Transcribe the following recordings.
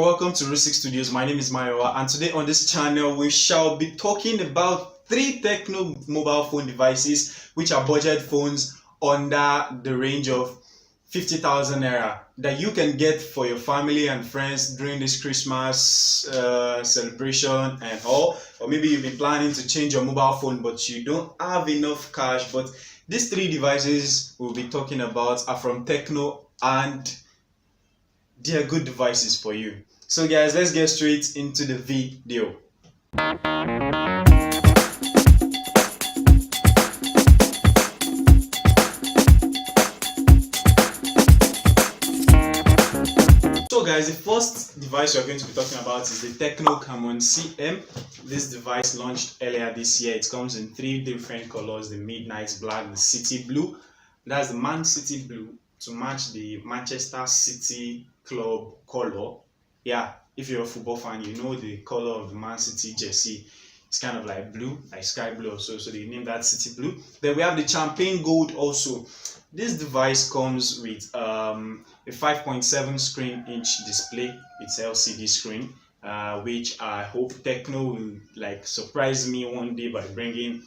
welcome to Rustic Studios. My name is Naira, and today on this channel we shall be talking about 3 Tecno mobile phone devices which are budget phones under the range of 50,000 naira that you can get for your family and friends during this Christmas celebration and all. Or maybe you've been planning to change your mobile phone but you don't have enough cash. But these 3 devices we'll be talking about are from Tecno and they are good devices for you. So guys, let's get straight into the video. So guys, the first device we're going to be talking about is the Tecno Camon CM. This device launched earlier this year. It comes in 3 different colors: the midnight black, the city blue. That's the Man City blue to match the Manchester City club color. Yeah, if you're a football fan, you know the color of the Man City jersey. It's kind of like blue, like sky blue also, so they named that city blue. Then we have the champagne gold also. This device comes with a 5.7 screen inch display. It's LCD screen, which I hope Tecno will like surprise me one day by bringing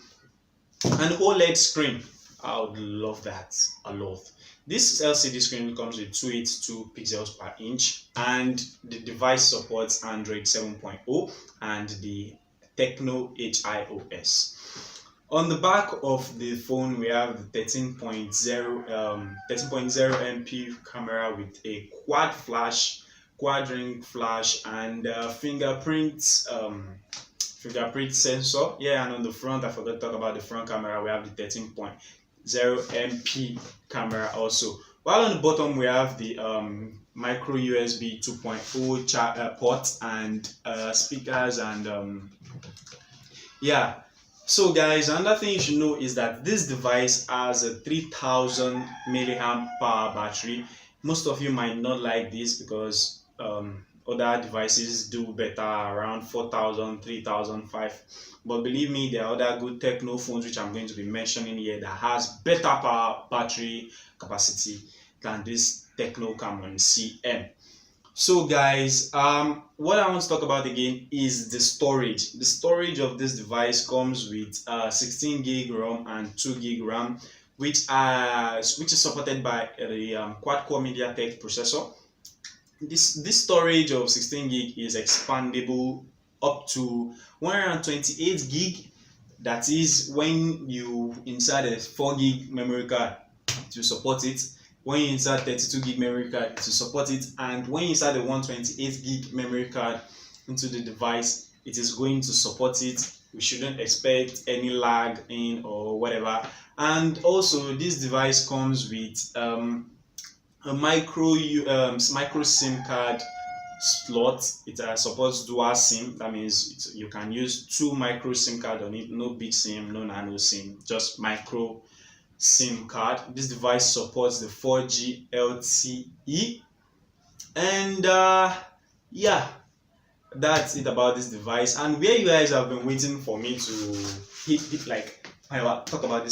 an OLED screen. I would love that a lot. This LCD screen comes with 282 pixels per inch, and the device supports Android 7.0 and the Tecno HIOS. On the back of the phone, we have the 13.0 MP camera with a quad ring flash, and fingerprint sensor. Yeah, and on the front, I forgot to talk about the front camera. We have the 13.0 MP camera also. While on the bottom we have the micro USB 2.0 port and speakers and yeah. So guys, another thing you should know is that this device has a 3000 milliamp power battery. Most of you might not like this because other devices do better around 4,000, 3,000, 5,000. But believe me, there are other good Tecno phones which I'm going to be mentioning here that has better power battery capacity than this Tecno Camon CM. So guys, what I want to talk about again is the storage. The storage of this device comes with 16 gig ROM and 2 gig RAM, which is supported by the quad-core MediaTek processor. This storage of 16 gig is expandable up to 128 gig. That is when you insert a 4 gig memory card to support it, when you insert 32 gig memory card to support it, and when you insert a 128 gig memory card into the device, it is going to support it. We shouldn't expect any lag in or whatever. And also this device comes with a micro SIM card slot. It supports dual SIM. That means you can use 2 micro SIM card on it. No big SIM, no nano SIM, just micro SIM card. This device supports the 4G LTE, and yeah, that's it about this device. And where you guys have been waiting for me to hit like talk about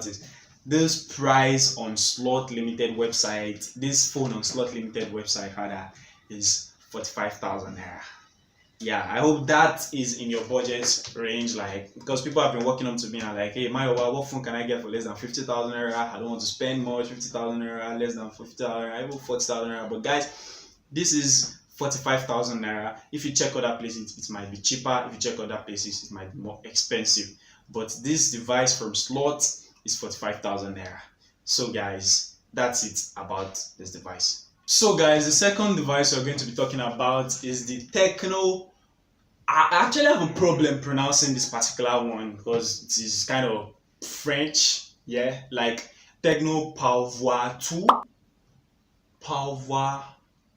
it. This price on Slot Limited website, this phone on Slot Limited website rather, is 45,000 naira. Yeah, I hope that is in your budget range, like, because people have been walking up to me and like, hey Mayowa, what phone can I get for less than 50,000 naira? I don't want to spend much. 50,000 naira, less than 50,000 naira, even 40,000 naira. But guys, this is 45,000 naira. If you check other places, it might be cheaper. If you check other places, it might be more expensive. But this device from Slot is 45,000 naira. So guys, that's it about this device. So guys, the second device we're going to be talking about is the Tecno. I actually have a problem pronouncing this particular one because it is kind of French. Yeah, like Tecno Power 2.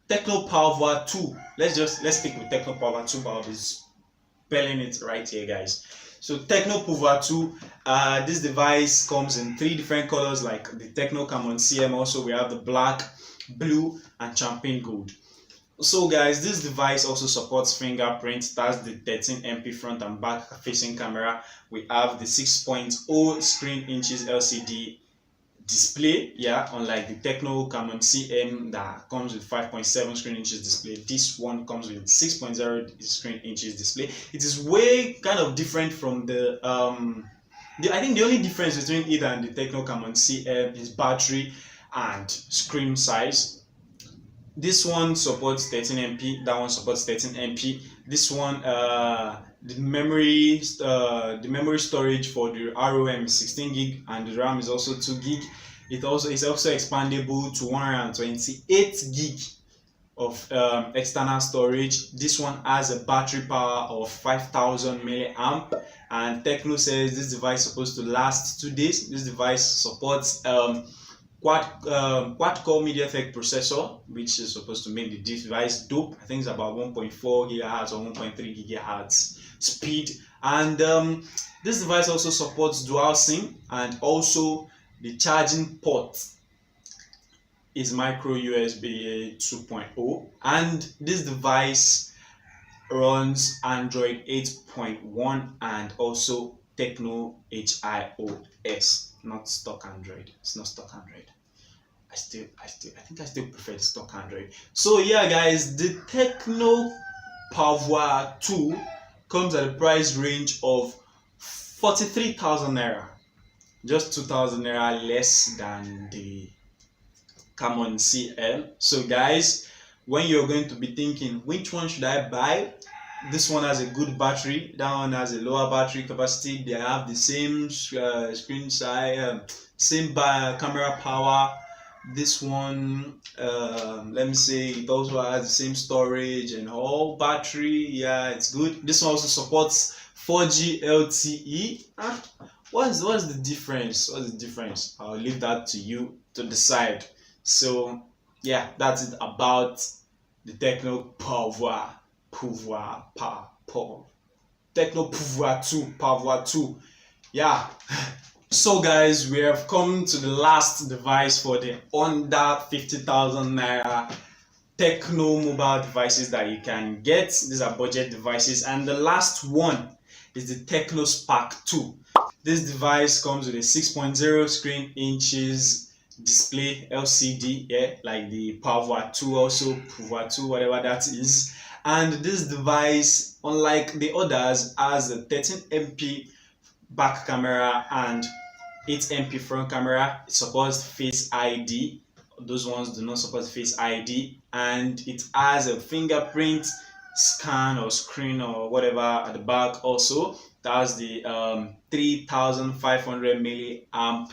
Tecno Power 2. Let's stick with Tecno Power 2. I'll be spelling it right here, guys. So Tecno Power 2. This device comes in 3 different colors like the Tecno Camon CM. Also, we have the black, blue, and champagne gold. So guys, this device also supports fingerprint. That's the 13 MP front and back facing camera. We have the 6.0 screen inches LCD display, yeah, unlike the Tecno Camon CM that comes with 5.7 screen inches display. This one comes with 6.0 screen inches display. It is way kind of different from the I think the only difference between it and the Tecno Camon CM is battery and screen size. This one supports 13MP, that one supports 13MP. This one the memory storage for the ROM is 16 gig and the RAM is also 2 gig. It also is also expandable to 128 gig of external storage. This one has a battery power of 5000 milliamp, and Tecno says this device is supposed to last 2 days. This device supports quad-core MediaTek processor, which is supposed to make the device dope. I think it's about 1.4 gigahertz or 1.3 gigahertz speed. And this device also supports dual SIM, and also the charging port is micro USB 2.0, and this device runs Android 8.1 and also Tecno HIOS, not stock Android. It's not stock Android. I think I still prefer the stock Android. So yeah, guys, the Tecno Power 2 comes at a price range of 43,000 naira, just 2,000 naira less than the Camon CL. So guys, when you're going to be thinking which one should I buy, this one has a good battery, that one has a lower battery capacity, they have the same screen size, same camera power. This one, let me say, it also has the same storage and all battery. Yeah, it's good. This one also supports 4G LTE. What's the difference? What's the difference? I'll leave that to you to decide. So yeah, that's it about the Tecno Tecno Power 2. Yeah. So guys, we have come to the last device for the under 50,000 naira Tecno mobile devices that you can get. These are budget devices, and the last one is the Tecno Spark 2. This device comes with a 6.0 screen inches display LCD, yeah, like the Power 2, also Power 2, whatever that is. And this device, unlike the others, has a 13MP back camera and 8MP front camera. It supports Face ID. Those ones do not support Face ID, and it has a fingerprint scan or screen or whatever at the back. Also, that's the 3500 milliamp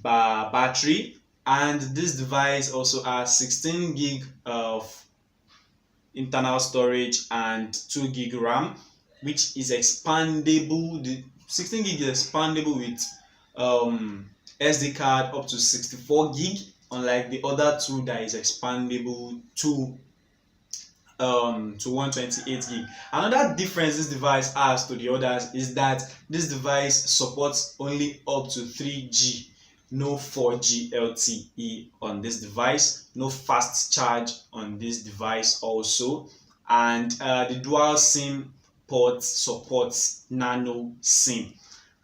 battery, and this device also has 16 gig of internal storage and 2 gig RAM, which is expandable. The 16 gig is expandable with SD card up to 64 gig, unlike the other two that is expandable to 128 gig. Another difference this device has to the others is that this device supports only up to 3G, no 4G LTE on this device, no fast charge on this device also, and the dual SIM port supports nano SIM.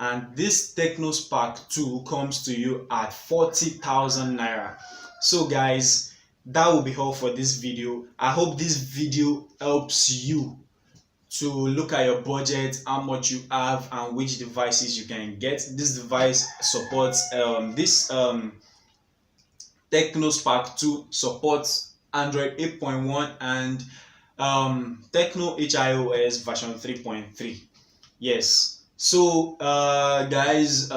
And this Tecno Spark 2 comes to you at 40,000 naira. So guys, that will be all for this video. I hope this video helps you to look at your budget, how much you have, and which devices you can get. This device supports Tecno Spark 2 supports Android 8.1 and Tecno HIOS version 3.3. Yes. So guys,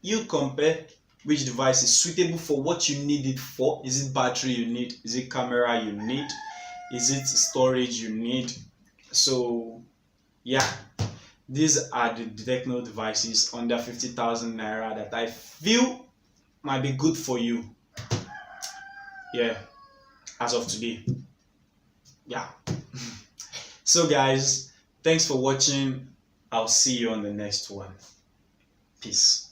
you compare which device is suitable for what you need it for. Is it battery you need? Is it camera you need? Is it storage you need? So yeah, these are the Tecno devices under 50,000 naira that I feel might be good for you. Yeah, as of today. Yeah. So guys, thanks for watching. I'll see you on the next one. Peace.